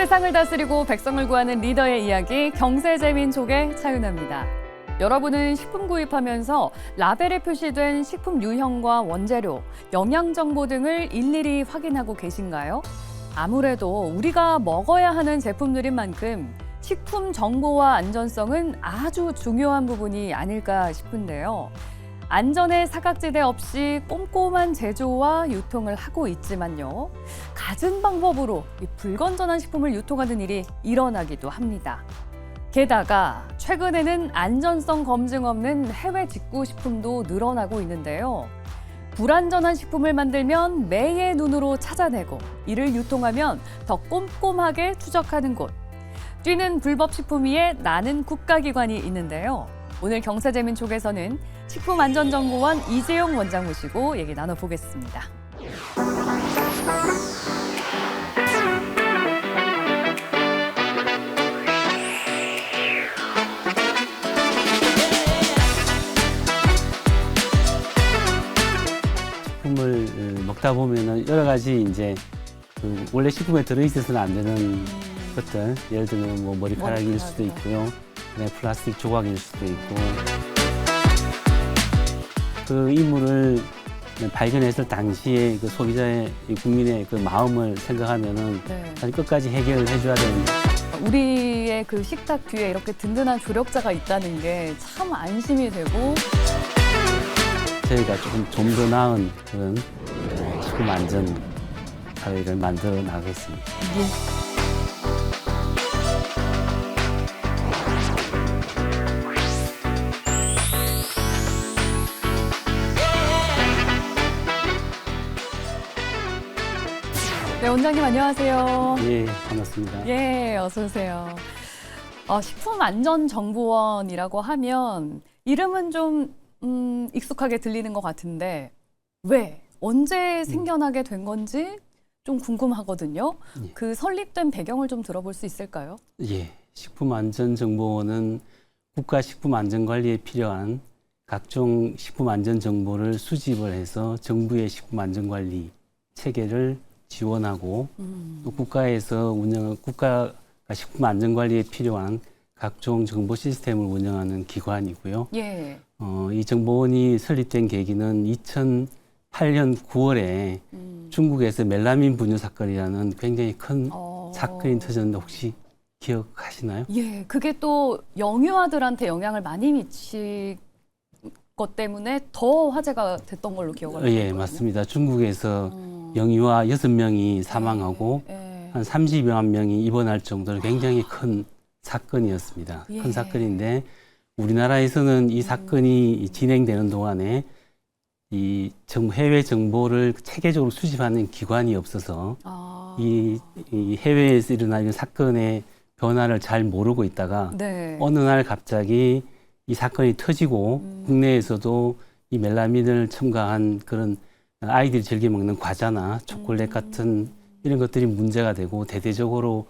세상을 다스리고 백성을 구하는 리더의 이야기 경세재민족의 차윤아입니다. 여러분은 식품 구입하면서 라벨에 표시된 식품 유형과 원재료, 영양 정보 등을 일일이 확인하고 계신가요? 아무래도 우리가 먹어야 하는 제품들인 만큼 식품 정보와 안전성은 아주 중요한 부분이 아닐까 싶은데요. 안전의 사각지대 없이 꼼꼼한 제조와 유통을 하고 있지만요. 갖은 방법으로 이 불건전한 식품을 유통하는 일이 일어나기도 합니다. 게다가 최근에는 안전성 검증 없는 해외 직구 식품도 늘어나고 있는데요. 불안전한 식품을 만들면 매의 눈으로 찾아내고 이를 유통하면 더 꼼꼼하게 추적하는 곳. 뛰는 불법 식품 위에 나는 국가기관이 있는데요. 오늘 경세재민족에서는 식품안전정보원 이재용 원장 모시고 얘기 나눠보겠습니다. 식품을 먹다 보면은 여러 가지 이제 원래 식품에 들어있어서는 안 되는 것들, 예를 들면 뭐 머리카락일 수도 있고요, 그다음에 플라스틱 조각일 수도 있고, 그 이물을 발견했을 당시에 그 소비자의 국민의 그 마음을 생각하면은 사실 끝까지 해결을 해줘야 되는데. 우리의 그 식탁 뒤에 이렇게 든든한 조력자가 있다는 게 참 안심이 되고. 저희가 좀 더 나은 그런 식품 안전 사회를 만들어 나가겠습니다. 네, 원장님 안녕하세요. 예, 반갑습니다. 예, 어서 오세요. 식품안전정보원이라고 하면 이름은 좀 익숙하게 들리는 것 같은데 왜, 언제 생겨나게 된 건지 좀 궁금하거든요. 예. 그 설립된 배경을 좀 들어볼 수 있을까요? 예, 식품안전정보원은 국가식품안전관리에 필요한 각종 식품안전정보를 수집을 해서 정부의 식품안전관리 체계를 지원하고 또 국가에서 운영한 국가가 식품안전관리에 필요한 각종 정보 시스템을 운영하는 기관이고요. 예. 이 정보원이 설립된 계기는 2008년 9월에 중국에서 멜라민 분유 사건이라는 굉장히 큰 사건이 터졌는데 혹시 기억하시나요? 예, 그게 또 영유아들한테 영향을 많이 미친 것 때문에 더 화제가 됐던 걸로 기억을 합니다. 예, 맞습니다. 중국에서 영유아 6명이 사망하고 한 30여만 명이 입원할 정도로 굉장히 큰 사건이었습니다. 예. 큰 사건인데 우리나라에서는 이 사건이 진행되는 동안에 이 해외 정보를 체계적으로 수집하는 기관이 없어서 이 해외에서 일어나는 사건의 변화를 잘 모르고 있다가 네. 어느 날 갑자기 이 사건이 터지고 국내에서도 이 멜라민을 첨가한 그런 아이들이 즐겨 먹는 과자나 초콜릿 같은 이런 것들이 문제가 되고 대대적으로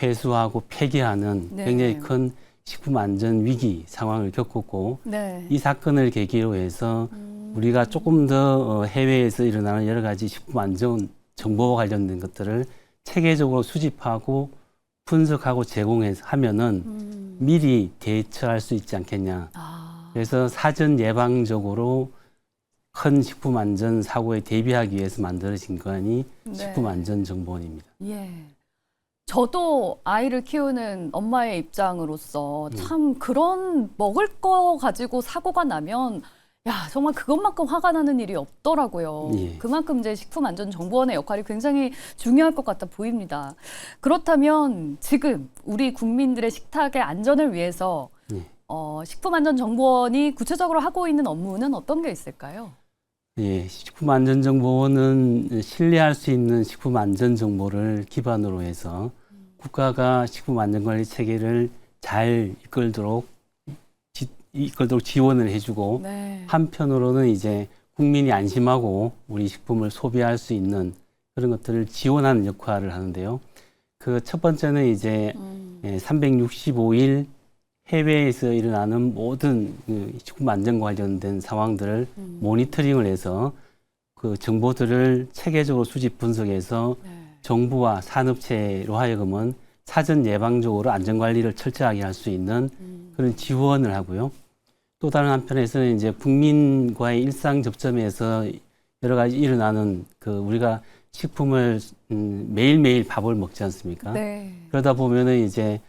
회수하고 폐기하는 네. 굉장히 큰 식품 안전 위기 상황을 겪었고 네. 이 사건을 계기로 해서 우리가 조금 더 해외에서 일어나는 여러 가지 식품 안전 정보와 관련된 것들을 체계적으로 수집하고 분석하고 제공해서 하면은 미리 대처할 수 있지 않겠냐. 그래서 사전 예방적으로 큰 식품 안전 사고에 대비하기 위해서 만들어진 기관이 네. 식품안전정보원입니다. 예. 저도 아이를 키우는 엄마의 입장으로서 참 그런 먹을 거 가지고 사고가 나면 야, 정말 그것만큼 화가 나는 일이 없더라고요. 예. 그만큼 이제 식품안전정보원의 역할이 굉장히 중요할 것 같아 보입니다. 그렇다면 지금 우리 국민들의 식탁의 안전을 위해서 예. 식품안전정보원이 구체적으로 하고 있는 업무는 어떤 게 있을까요? 예, 식품안전정보원은 신뢰할 수 있는 식품안전정보를 기반으로 해서 국가가 식품안전관리 체계를 잘 이끌도록 지원을 해주고 네. 한편으로는 이제 국민이 안심하고 우리 식품을 소비할 수 있는 그런 것들을 지원하는 역할을 하는데요. 그 첫 번째는 이제 365일 해외에서 일어나는 모든 식품 안전과 관련된 상황들을 모니터링을 해서 그 정보들을 체계적으로 수집 분석해서 정부와 산업체로 하여금은 사전 예방적으로 안전관리를 철저하게 할 수 있는 그런 지원을 하고요. 또 다른 한편에서는 이제 국민과의 일상 접점에서 여러 가지 일어나는 우리가 식품을 매일매일 밥을 먹지 않습니까? 네. 그러다 보면은 이제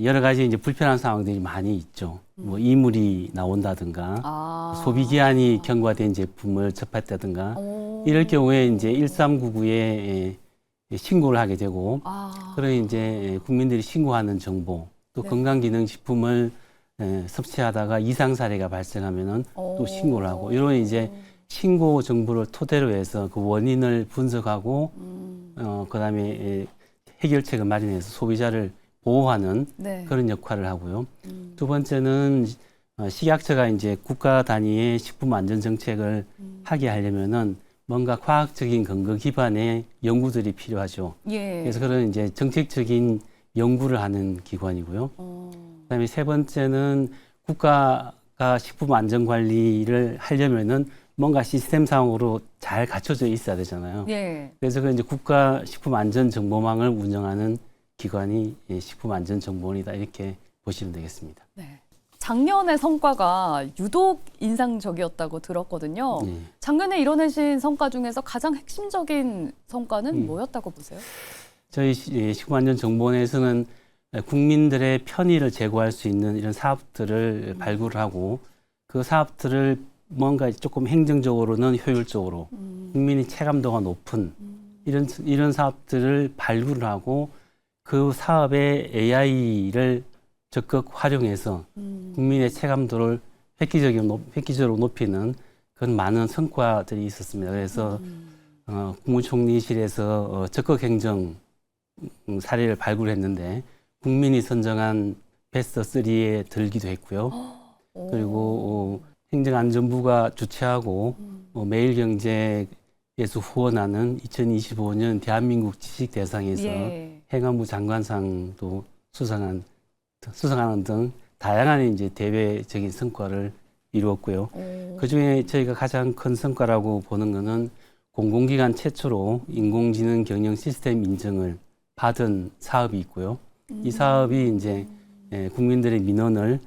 여러 가지 이제 불편한 상황들이 많이 있죠. 뭐 이물이 나온다든가 소비 기한이 경과된 제품을 접했다든가 이럴 경우에 이제 1399에 신고를 하게 되고 그런 이제 국민들이 신고하는 정보 또 네. 건강기능식품을 섭취하다가 이상 사례가 발생하면은 또 신고를 하고 이런 이제 신고 정보를 토대로 해서 그 원인을 분석하고 그다음에 해결책을 마련해서 소비자를 보호하는 네. 그런 역할을 하고요. 두 번째는 식약처가 이제 국가 단위의 식품 안전 정책을 하게 하려면은 뭔가 과학적인 근거 기반의 연구들이 필요하죠. 예. 그래서 그런 이제 정책적인 연구를 하는 기관이고요. 그다음에 세 번째는 국가가 식품 안전 관리를 하려면은 뭔가 시스템상으로 잘 갖춰져 있어야 되잖아요. 예. 그래서 그 이제 국가 식품 안전 정보망을 운영하는 기관이 식품안전정보원이다 이렇게 보시면 되겠습니다. 네. 작년의 성과가 유독 인상적이었다고 들었거든요. 네. 작년에 이뤄내신 성과 중에서 가장 핵심적인 성과는 뭐였다고 보세요? 저희 식품안전정보원에서는 국민들의 편의를 제고할 수 있는 이런 사업들을 발굴을 하고 그 사업들을 뭔가 조금 행정적으로는 효율적으로 국민이 체감도가 높은 이런 사업들을 발굴을 하고 그 사업에 AI를 적극 활용해서 국민의 체감도를 획기적으로 높이는 그런 많은 성과들이 있었습니다. 그래서 국무총리실에서 적극 행정 사례를 발굴했는데 국민이 선정한 베스트 3에 들기도 했고요. 그리고 행정안전부가 주최하고 매일경제에서 후원하는 2025년 대한민국 지식대상에서 예. 행안부 장관상도 수상하는 등 다양한 이제 대외적인 성과를 이루었고요. 그 중에 저희가 가장 큰 성과라고 보는 것은 공공기관 최초로 인공지능 경영 시스템 인증을 받은 사업이 있고요. 이 사업이 이제 국민들의 민원을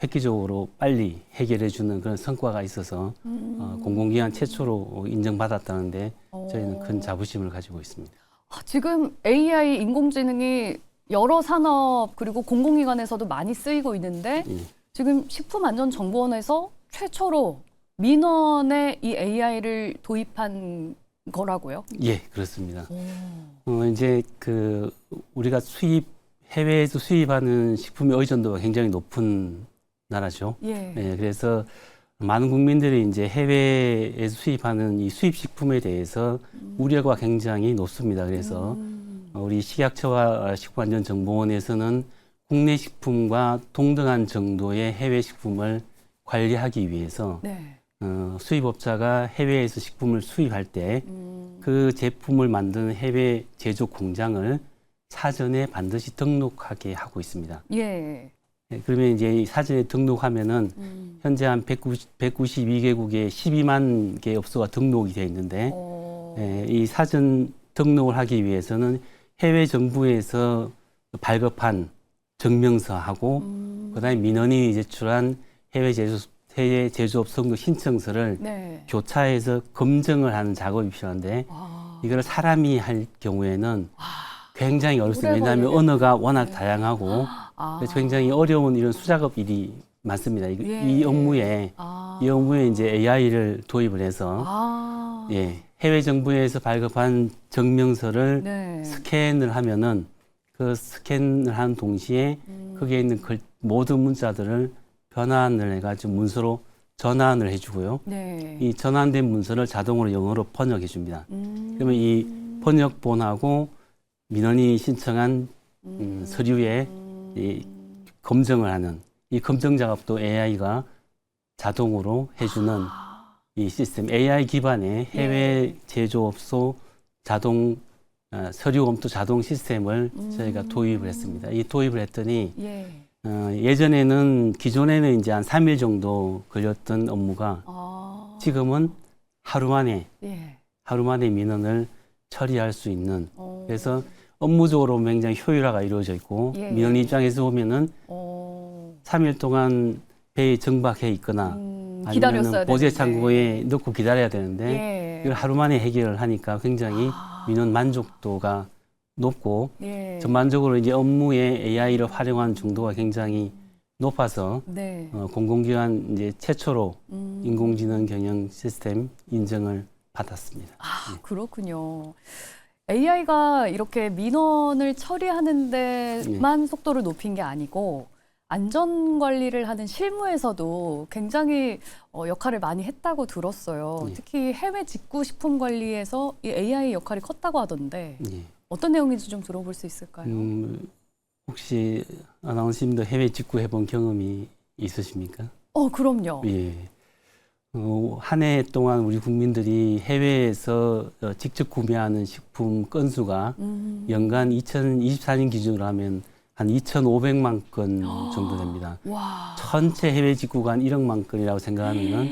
획기적으로 빨리 해결해주는 그런 성과가 있어서 공공기관 최초로 인정받았다는데 저희는 큰 자부심을 가지고 있습니다. 지금 AI 인공지능이 여러 산업 그리고 공공기관에서도 많이 쓰이고 있는데 지금 식품안전정보원에서 최초로 민원에 이 AI를 도입한 거라고요? 예, 그렇습니다. 이제 우리가 해외에서 수입하는 식품의 의존도가 굉장히 높은 나라죠. 예. 그래서 많은 국민들이 이제 해외에서 수입하는 이 수입 식품에 대해서 우려가 굉장히 높습니다. 그래서 우리 식약처와 식품안전정보원에서는 국내 식품과 동등한 정도의 해외 식품을 관리하기 위해서 네. 수입업자가 해외에서 식품을 수입할 때 그 제품을 만드는 해외 제조 공장을 사전에 반드시 등록하게 하고 있습니다. 예. 그러면 이제 사전에 등록하면은 현재 한 192개국에 12만 개 업소가 등록이 되어 있는데 이 사전 등록을 하기 위해서는 해외 정부에서 발급한 증명서하고 그다음에 민원인이 제출한 해외 제조업 선거 신청서를 네. 교차해서 검증을 하는 작업이 필요한데 이걸 사람이 할 경우에는 굉장히 어렵습니다. 왜냐하면 언어가 워낙 다양하고 그래서 굉장히 어려운 이런 수작업 일이 많습니다. 이 업무에 이제 AI를 도입을 해서 해외 정부에서 발급한 증명서를 네. 스캔을 하면은 그 스캔을 하는 동시에 거기에 있는 모든 문자들을 변환을 해가지고 문서로 전환을 해주고요. 네. 이 전환된 문서를 자동으로 영어로 번역해 줍니다. 그러면 이 번역본하고 민원인이 신청한 서류에 이 검증을 하는 이 검증 작업도 AI가 자동으로 해주는 이 시스템, AI 기반의 해외 제조업소 자동 서류 검토 자동 시스템을 저희가 도입을 했습니다. 이 도입을 했더니 예전에는 기존에는 이제 한 3일 정도 걸렸던 업무가 지금은 하루 만에 민원을 처리할 수 있는 그래서 업무적으로 굉장히 효율화가 이루어져 있고 예. 민원 입장에서 보면은 어, 3일 동안 배에 정박해 있거나 기다렸어야 아니면 보제 되는데. 창고에 넣고 기다려야 되는데 예. 이걸 하루 만에 해결을 하니까 굉장히 민원 만족도가 높고 예. 전반적으로 이제 업무에 AI를 활용한 정도가 굉장히 높아서 네. 공공기관 이제 최초로 음. 인공지능 경영 시스템 인증을 받았습니다. 아, 그렇군요. AI가 이렇게 민원을 처리하는 데만 속도를 높인 게 아니고 안전 관리를 하는 실무에서도 굉장히 역할을 많이 했다고 들었어요. 예. 특히 해외 직구 식품 관리에서 이 AI 역할이 컸다고 하던데 예. 어떤 내용인지 좀 들어볼 수 있을까요? 혹시 아나운서님도 해외 직구 해본 경험이 있으십니까? 그럼요. 예. 한 해 동안 우리 국민들이 해외에서 직접 구매하는 식품 건수가 연간 2024년 기준으로 하면 한 2,500만 건 정도 됩니다. 와. 전체 해외 직구가 한 1억만 건이라고 생각하면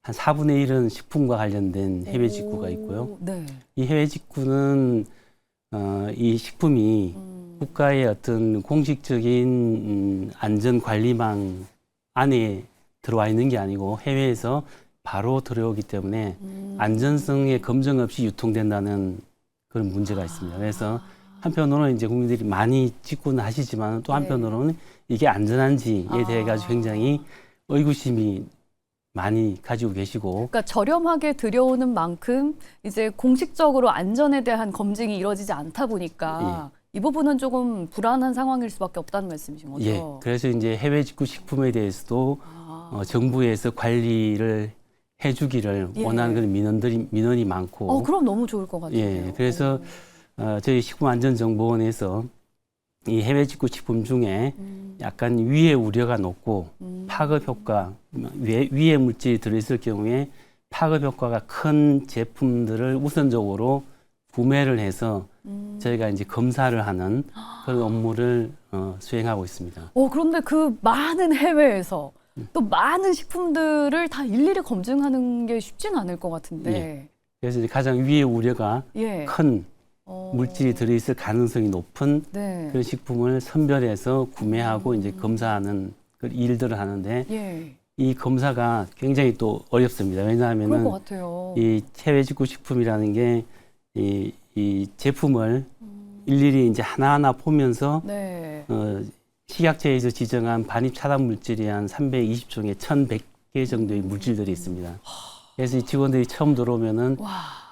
한 4분의 1은 식품과 관련된 해외 직구가 있고요. 네. 이 해외 직구는 이 식품이 국가의 어떤 공식적인 안전 관리망 안에 들어와 있는 게 아니고 해외에서 바로 들어오기 때문에 안전성의 검증 없이 유통된다는 그런 문제가 있습니다. 그래서 한편으로는 이제 국민들이 많이 직구는 하시지만 또 한편으로는 이게 안전한지에 대해 가지고 굉장히 의구심이 많이 가지고 계시고. 그러니까 저렴하게 들여오는 만큼 이제 공식적으로 안전에 대한 검증이 이루어지지 않다 보니까 이 부분은 조금 불안한 상황일 수밖에 없다는 말씀이신 거죠? 예. 그래서 이제 해외 직구 식품에 대해서도 정부에서 관리를 해주기를 원하는 그런 민원이 많고. 그럼 너무 좋을 것 같아요. 예. 그래서 저희 식품안전정보원에서 이 해외 직구 식품 중에 약간 위해 우려가 높고 파급 효과, 위해 물질이 들어있을 경우에 파급 효과가 큰 제품들을 우선적으로 구매를 해서 저희가 이제 검사를 하는 그런 업무를 수행하고 있습니다. 그런데 그 많은 해외에서 또 많은 식품들을 다 일일이 검증하는 게 쉽지는 않을 것 같은데. 예. 그래서 이제 가장 위해 우려가 큰 물질이 들어있을 가능성이 높은 네. 그런 식품을 선별해서 구매하고 이제 검사하는 그 일들을 하는데 이 검사가 굉장히 또 어렵습니다. 그럴 왜냐하면은 것 같아요. 이 해외 직구 식품이라는 게 이 제품을 일일이 이제 하나하나 보면서 네. 식약처에서 지정한 반입 차단 물질이 한 320종에 1,100개 정도의 물질들이 있습니다. 그래서 이 직원들이 처음 들어오면은 와.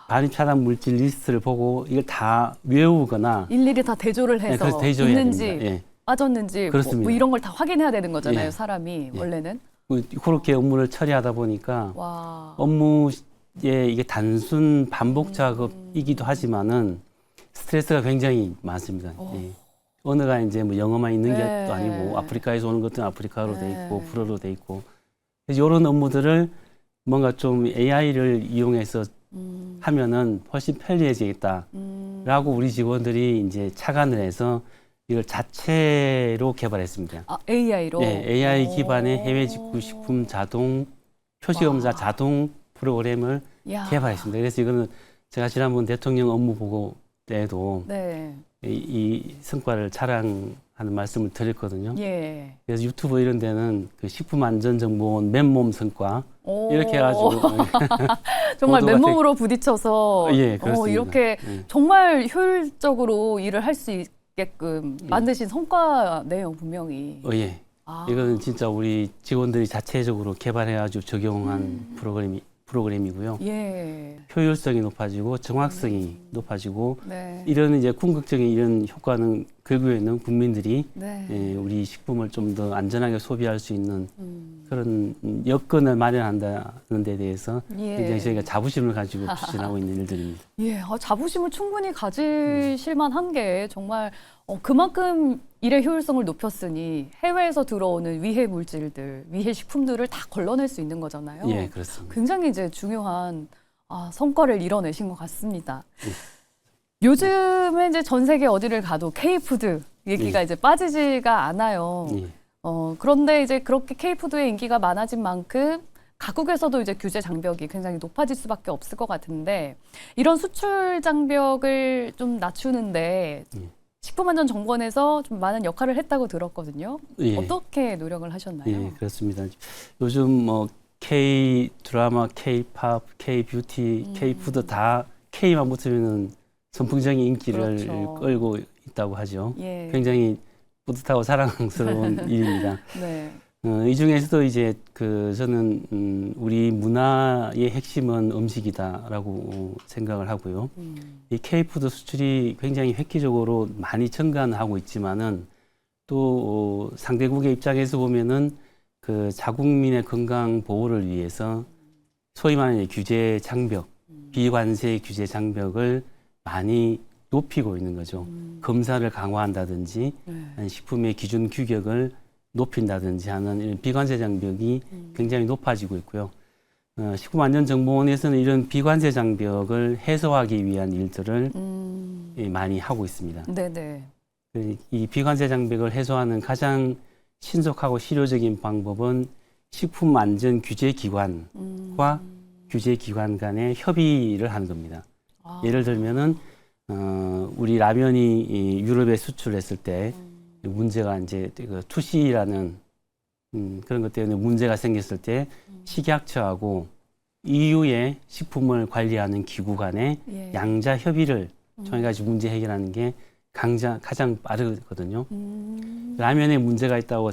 반입 차단 물질 리스트를 보고 이걸 다 외우거나 일일이 다 대조를 해서 그래서 대조해야 있는지 됩니다. 예. 빠졌는지 그렇습니다. 뭐 이런 걸 다 확인해야 되는 거잖아요. 예. 사람이 예. 원래는. 그렇게 업무를 처리하다 보니까 와. 업무에 이게 단순 반복 작업이기도 하지만은 스트레스가 굉장히 많습니다. 예. 언어가 이제 뭐 영어만 있는 게 또 아니고 아프리카에서 오는 것들은 아프리카어로 돼 있고 불어로 돼 있고 그래서 이런 업무들을 뭔가 좀 AI를 이용해서 하면은 훨씬 편리해지겠다라고 우리 직원들이 이제 착안을 해서 이걸 자체로 개발했습니다. AI로? 네, AI 기반의 해외 직구 식품 자동 표시검사 자동 프로그램을 개발했습니다. 그래서 이거는 제가 지난번 대통령 업무 보고 때에도 이 성과를 자랑하는 말씀을 드렸거든요. 예. 그래서 유튜브 이런 데는 그 식품안전정보원 맨몸 성과 이렇게 해가지고 정말 맨몸으로 부딪혀서 이렇게 정말 효율적으로 일을 할 수 있게끔 만드신 성과네요, 분명히. 예. 이거는 진짜 우리 직원들이 자체적으로 개발해가지고 적용한 프로그램이고요. 예. 효율성이 높아지고 정확성이 높아지고 이런 이제 궁극적인 이런 효과는 결국에는 국민들이 우리 식품을 좀 더 안전하게 소비할 수 있는 그런 여건을 마련한다는 데 대해서 굉장히 저희가 자부심을 가지고 추진하고 있는 일들입니다. 예, 자부심을 충분히 가지실 만한 게 정말 그만큼 일의 효율성을 높였으니 해외에서 들어오는 위해 물질들, 위해 식품들을 다 걸러낼 수 있는 거잖아요. 예, 그렇습니다. 굉장히 이제 중요한 성과를 이뤄내신 것 같습니다. 요즘에 이제 전 세계 어디를 가도 K푸드 얘기가 이제 빠지지가 않아요. 그런데 이제 그렇게 K푸드의 인기가 많아진 만큼 각국에서도 이제 규제 장벽이 굉장히 높아질 수밖에 없을 것 같은데 이런 수출 장벽을 좀 낮추는데 식품안전정보원에서 좀 많은 역할을 했다고 들었거든요. 예. 어떻게 노력을 하셨나요? 예, 그렇습니다. 요즘 뭐 K 드라마, K 팝, K 뷰티, K 푸드 다 K만 붙으면은 선풍적인 인기를 그렇죠. 끌고 있다고 하죠. 예. 굉장히 뿌듯하고 사랑스러운 일입니다. 네. 이 중에서도 이제 저는 우리 문화의 핵심은 음식이다라고 생각을 하고요. 이 K푸드 수출이 굉장히 획기적으로 많이 증가하고 있지만은 또 상대국의 입장에서 보면은 그 자국민의 건강 보호를 위해서 소위 말하는 규제 장벽, 비관세 규제 장벽을 많이 높이고 있는 거죠. 검사를 강화한다든지 네. 식품의 기준 규격을 높인다든지 하는 이런 비관세 장벽이 굉장히 높아지고 있고요. 식품안전정보원에서는 이런 비관세 장벽을 해소하기 위한 일들을 많이 하고 있습니다. 네네. 이 비관세 장벽을 해소하는 가장 신속하고 실효적인 방법은 식품안전규제기관과 규제기관 간의 협의를 하는 겁니다. 아. 예를 들면은 우리 라면이 유럽에 수출했을 때 문제가 이제 그 투시라는 그런 것 때문에 문제가 생겼을 때 식약처하고 EU의 식품을 관리하는 기구 간의 예. 양자 협의를 통해 가지고 문제 해결하는 게 가장 빠르거든요. 라면에 문제가 있다고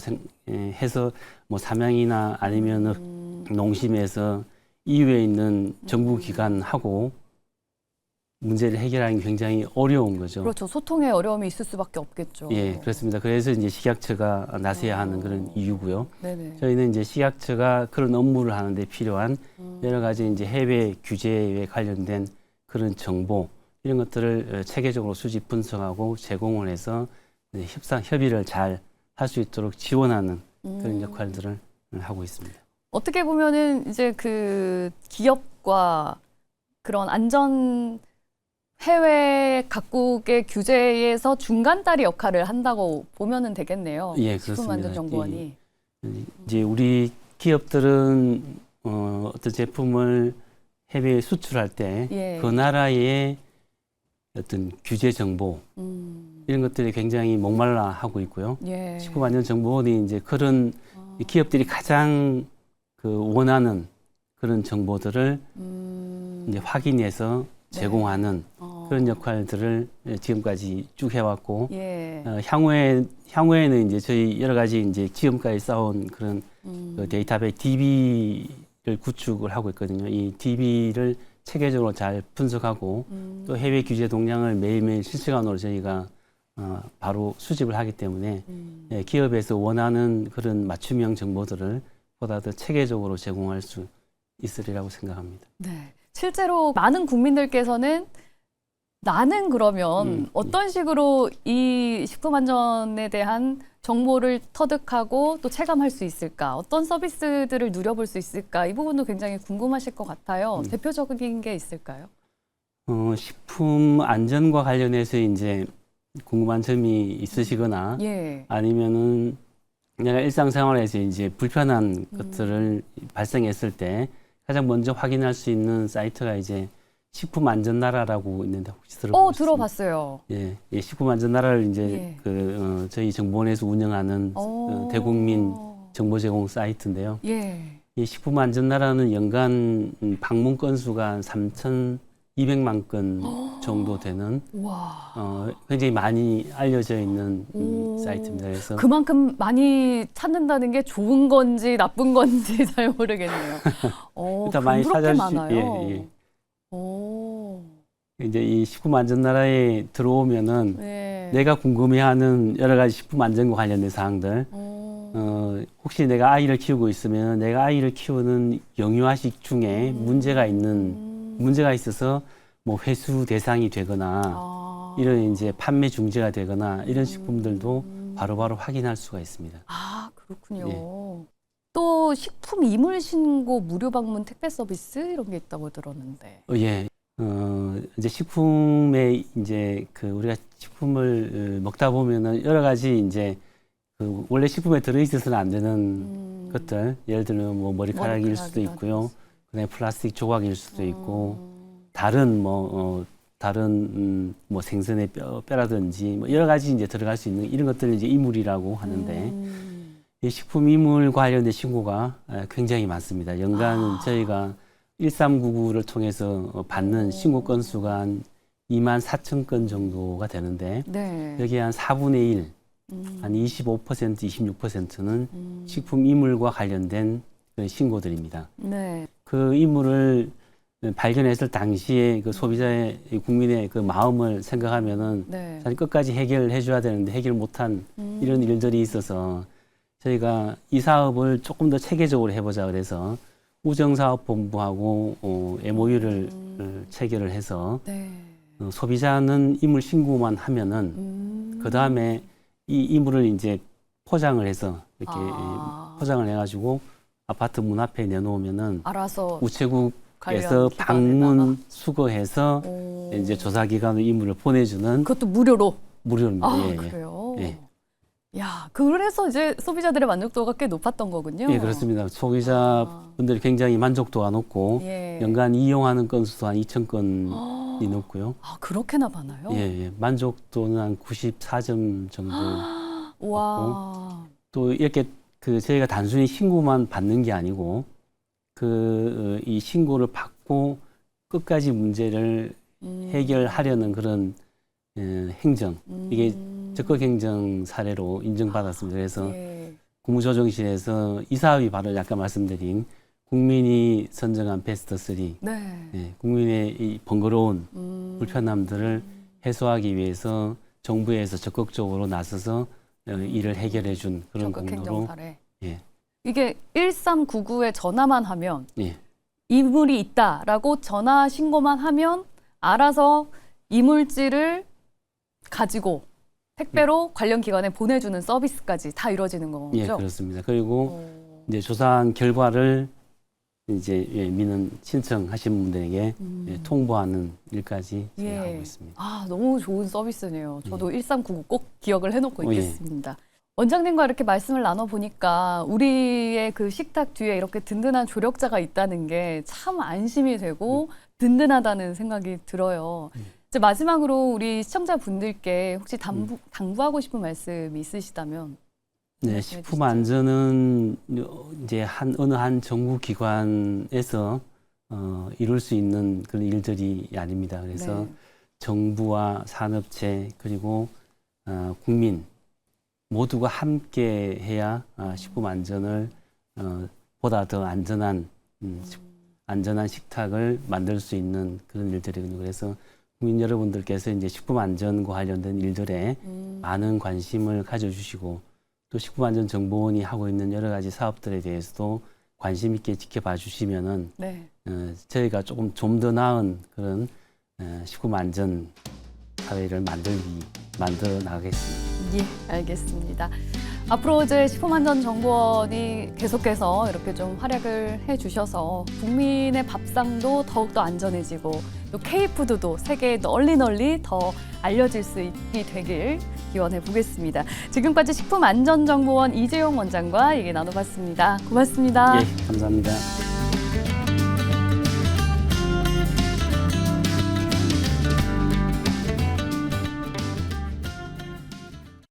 해서 뭐 삼양이나 아니면 농심에서 EU에 있는 정부 기관하고 문제를 해결하는 게 굉장히 어려운 거죠. 그렇죠. 소통에 어려움이 있을 수밖에 없겠죠. 예, 그렇습니다. 그래서 이제 식약처가 나서야 하는 그런 이유고요. 네네. 저희는 이제 식약처가 그런 업무를 하는데 필요한 여러 가지 이제 해외 규제에 관련된 그런 정보 이런 것들을 체계적으로 수집 분석하고 제공을 해서 협의를 잘 할 수 있도록 지원하는 그런 역할들을 하고 있습니다. 어떻게 보면은 이제 그 기업과 그런 안전 해외 각국의 규제에서 중간다리 역할을 한다고 보면은 되겠네요. 예, 그렇습니다. 식품안전정보원이. 이제 우리 기업들은 어떤 제품을 해외에 수출할 때 그 예. 나라의 어떤 규제 정보 이런 것들이 굉장히 목말라 하고 있고요. 예. 식품안전정보원이 이제 그런 기업들이 가장 그 원하는 그런 정보들을 이제 확인해서 제공하는 그런 역할들을 지금까지 쭉 해왔고 예. 향후에는 이제 저희 여러 가지 이제 지금까지 쌓아온 그런 그 데이터베이스 DB를 구축을 하고 있거든요. 이 DB를 체계적으로 잘 분석하고 또 해외 규제 동향을 매일매일 실시간으로 저희가 바로 수집을 하기 때문에 예, 기업에서 원하는 그런 맞춤형 정보들을 보다 더 체계적으로 제공할 수 있으리라고 생각합니다. 네. 실제로 많은 국민들께서는 나는 그러면 어떤 식으로 이 식품안전에 대한 정보를 터득하고 또 체감할 수 있을까? 어떤 서비스들을 누려볼 수 있을까? 이 부분도 굉장히 궁금하실 것 같아요. 대표적인 게 있을까요? 식품 안전과 관련해서 이제 궁금한 점이 있으시거나 예. 아니면은 내가 일상생활에서 이제 불편한 것들을 발생했을 때 가장 먼저 확인할 수 있는 사이트가 이제 식품안전나라라고 있는데 혹시 들어보셨습니까? 들어봤어요. 예, 예, 식품안전나라를 이제 예. 저희 정보원에서 운영하는 대국민 정보 제공 사이트인데요. 예. 이 식품안전나라는 연간 방문 건수가 한 3,200만 건 정도 되는 와. 굉장히 많이 알려져 있는 사이트입니다. 그래서 그만큼 많이 찾는다는 게 좋은 건지 나쁜 건지 잘 모르겠네요. 일단 많이 그렇게 찾아주시- 많아요. 예, 예. 오. 이제 이 식품안전나라에 들어오면은 네. 내가 궁금해하는 여러 가지 식품안전과 관련된 사항들, 혹시 내가 아이를 키우고 있으면 내가 아이를 키우는 영유아식 중에 문제가 있어서 뭐 회수 대상이 되거나 이런 이제 판매 중지가 되거나 이런 식품들도 바로바로 확인할 수가 있습니다. 아, 그렇군요. 예. 또 식품 이물 신고 무료 방문 택배 서비스 이런 게 있다고 들었는데. 예. 이제 식품에 이제 그 우리가 식품을 먹다 보면은 여러 가지 이제 그 원래 식품에 들어있어서는 안 되는 것들, 예를 들면 뭐 머리카락일 수도 있고요, 그다음에 플라스틱 조각일 수도 있고, 다른 다른 뭐 생선의 뼈라든지 뭐 여러 가지 이제 들어갈 수 있는 이런 것들을 이제 이물이라고 하는데 이 식품 이물 관련된 신고가 굉장히 많습니다. 연간 저희가 1399를 통해서 받는 신고 건수가 한 2만 4천 건 정도가 되는데 네. 여기 한 4분의 1, 한 25%, 26%는 식품 이물과 관련된 그런 신고들입니다. 네. 그 이물을 발견했을 당시에 그 소비자의 국민의 그 마음을 생각하면은 네. 사실 끝까지 해결해 줘야 되는데 해결 못한 이런 일들이 있어서 저희가 이 사업을 조금 더 체계적으로 해보자 그래서 우정사업본부하고 MOU를 체결을 해서 네. 소비자는 이물 신고만 하면은 그 다음에 이 이물을 이제 포장을 해서 이렇게 포장을 해가지고 아파트 문 앞에 내놓으면은 알아서 우체국에서 방문 수거해서 이제 조사기관으로 이물을 보내주는 그것도 무료로. 무료입니다. 예, 예. 그래요? 예. 야, 그래서 이제 소비자들의 만족도가 꽤 높았던 거군요. 예, 그렇습니다. 소비자분들이 굉장히 만족도가 높고 예. 연간 이용하는 건수도 한 2천 건이 넘고요. 그렇게나 많아요? 예, 예. 만족도는 한 94점 정도. 와. 또 이렇게 그 저희가 단순히 신고만 받는 게 아니고 이 신고를 받고 끝까지 문제를 해결하려는 그런 행정 이게 적극 행정 사례로 인정받았습니다. 그래서 예. 국무조정실에서 이 사업이 바로 아까 말씀드린 국민이 선정한 베스트 3, 네. 예, 국민의 이 번거로운 불편함들을 해소하기 위해서 정부에서 적극적으로 나서서 일을 해결해 준 그런 적극 행정 공로로 사례. 예. 이게 1399에 전화만 하면 예. 이물이 있다라고 전화 신고만 하면 알아서 이물질을 가지고 택배로 관련 기관에 보내주는 서비스까지 다 이루어지는 거죠? 예, 그렇습니다. 그리고 이제 조사한 결과를 이제 민원 신청하신 분들에게 통보하는 일까지 저희가 하고 있습니다. 너무 좋은 서비스네요. 저도 1399 꼭 기억을 해놓고 예. 있겠습니다. 원장님과 이렇게 말씀을 나눠보니까 우리의 그 식탁 뒤에 이렇게 든든한 조력자가 있다는 게 참 안심이 되고 든든하다는 생각이 들어요. 이제 마지막으로 우리 시청자분들께 혹시 당부하고 싶은 말씀이 있으시다면? 네, 식품 안전은 이제 어느 한 정부 기관에서 이룰 수 있는 그런 일들이 아닙니다. 그래서 정부와 산업체 그리고 국민 모두가 함께 해야 식품 안전을 보다 더 안전한 식탁을 만들 수 있는 그런 일들이거든요. 그래서 국민 여러분들께서 이제 식품 안전과 관련된 일들에 많은 관심을 가져주시고 또 식품안전정보원이 하고 있는 여러 가지 사업들에 대해서도 관심 있게 지켜봐 주시면은 저희가 조금 좀 더 나은 그런 식품안전 사회를 만들어 나가겠습니다. 예, 알겠습니다. 앞으로 이제 식품안전정보원이 계속해서 이렇게 좀 활약을 해주셔서 국민의 밥상도 더욱더 안전해지고 또 K푸드도 세계에 널리 더 알려질 수 있게 되길 기원해 보겠습니다. 지금까지 식품안전정보원 이재용 원장과 얘기 나눠봤습니다. 고맙습니다. 예, 감사합니다.